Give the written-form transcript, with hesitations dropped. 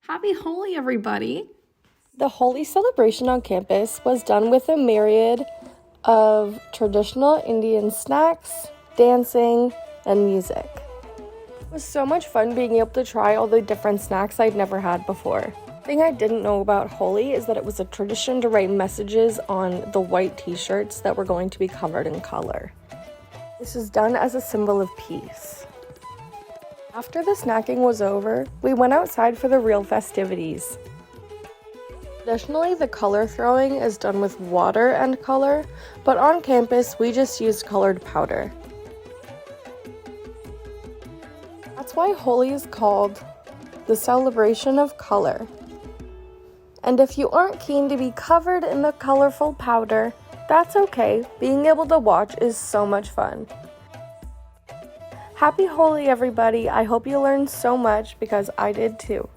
Happy Holi, everybody! The Holi celebration on campus was done with a myriad of traditional Indian snacks, dancing, and music. It was so much fun being able to try all the different snacks I'd never had before. The thing I didn't know about Holi is that it was a tradition to write messages on the white t-shirts that were going to be covered in color. This is done as a symbol of peace. After the snacking was over, we went outside for the real festivities. Traditionally, the color throwing is done with water and color, but on campus, we just used colored powder. That's why Holi is called the celebration of color. And if you aren't keen to be covered in the colorful powder, that's okay. Being able to watch is so much fun. Happy Holi, everybody. I hope you learned so much because I did too.